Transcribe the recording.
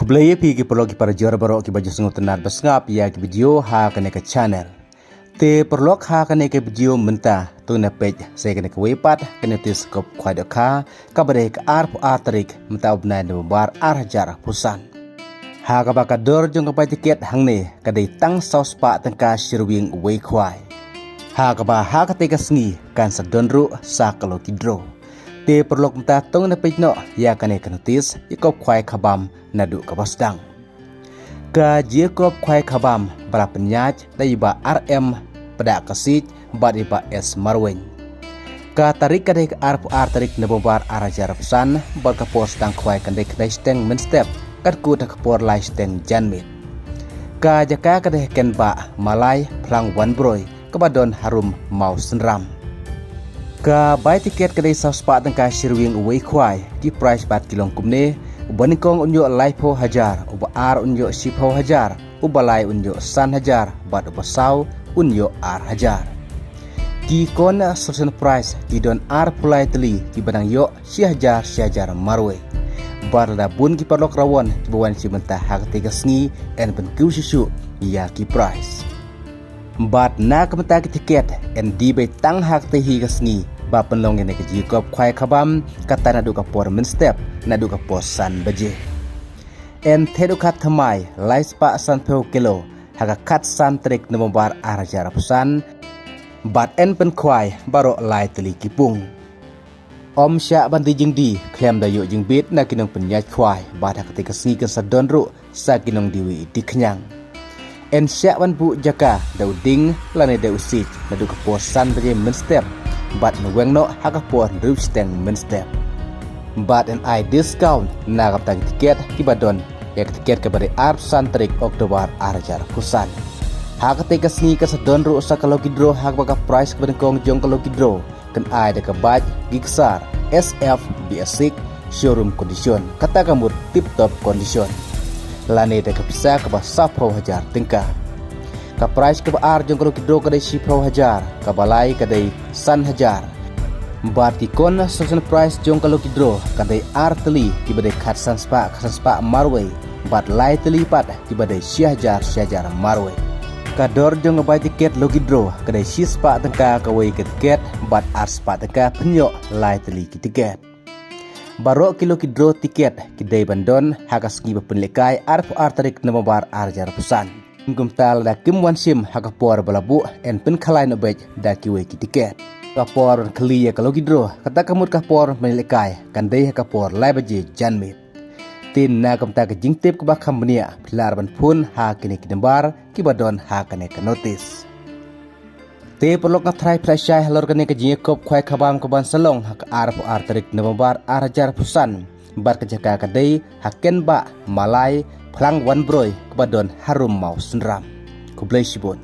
Kublaya pi ki perlu ki para jor barok ki baju sengut tenar besngap ya ki video ha kene ke channel. Te perlu ha kene ke video mentah tu na page saya kene ke wepat kene tis kop khwai dokha ka bare ke ar tarik mentah ubnai no bar ar hajar pusan. Ha ka ba ka dor jong ka pa tiket hang ne ka dei tang saus pa tangka shirwing wei khwai. Ha ka ba ha ka te ka sngi kan sa donru sa kalo kidro. Te perlu mentah tong na page no ya kene ke notis ikop khwai khabam nadu kabasdang. Ka Jacob khwai khabam bala penyaj daiba RM pada kasij badiba S Marwen. Ka tarik kadek ar tarik nebobar arajar pesan bal kapor stang khwai kadek steng men step kat ku tak kapor lai steng janmit. Ka jaka kadek kenba malai plang wan broy kabadon harum mau senram. Ka bai tiket kadek saspa tangka shirwing uwei khwai ki price bat kilong kumne Ubanikong unyo laipo hajar, uba ar unyo sipo hajar, ubalai unyo san hajar, bat uba saw unyo ar hajar. Ki kona sosen price ki don ar pulai teli ki banang yo si hajar marwe. Bar da bun ki parlok rawon ki bawan si mentah hak tiga sngi en ben kiu susu ya ki price. Bat na kementah ki tiket en di bay tang hak tehi ke sngi. Ba penlong yang ke Jacob khwai khabam kata nadu kapor men step nadu kapor san baje en thedu khat thamai lais pa san peu kilo haga khat san trek nombar arajar pusan bat en pen khwai baro lai teli kipung om sya bandi jingdi klem da yo jingbit na kinong penyaj khwai bat hak te kasi kan sadon ru sa kinong diwi di kenyang en sya ban bu jaka dauding lane da usit nadu kapor san baje men step but nuweng no hakapor roof steng men step but an I discount na kaptang tiket kibadon yak tiket kabari arp santrik Oktober arajar kusan hakate kasni kasadon ru sa kalau kidro hak baka price kabadengkong jong kalau kidro kan I de kabat gigsar SF basic showroom condition kata kamur tip top condition lane de kapisa kaba sapro hajar tingkah ka price ka ar jong kalau kidro kadai sipro hajar ka balai kadai san hajar berarti kon sosen price jong kalau kidro kadai ar teli ki badai khat san spa marwe bat lai teli pat ki badai si hajar marwe ka dor jong bai tiket lo kidro kadai si spa tangka ka wei tiket bat ar spa tangka penyo lai teli ki tiket baro kilo kidro tiket kidai bandon hakas ngi penlekai ar tarik namabar arjar pesan Gumtal da kim wan sim hakapor balabu en pen khalai no bej da kiwe ki tiket kapor khliya kalau gidro kata kamut kapor melekai kandai hakapor lai baje janmit tin na kamta ke jingtip ke bakam benia pilar ban pun ha kini kidembar kibadon ha kane ke notis te perlok na try pressure halor kane ke Jacob khwai khabam ko ban salong hak ar tarik November arajar pusan bar ke jaka kadai haken ba malai Plang wan broy kebadon harum mau senram. Kublai sibon.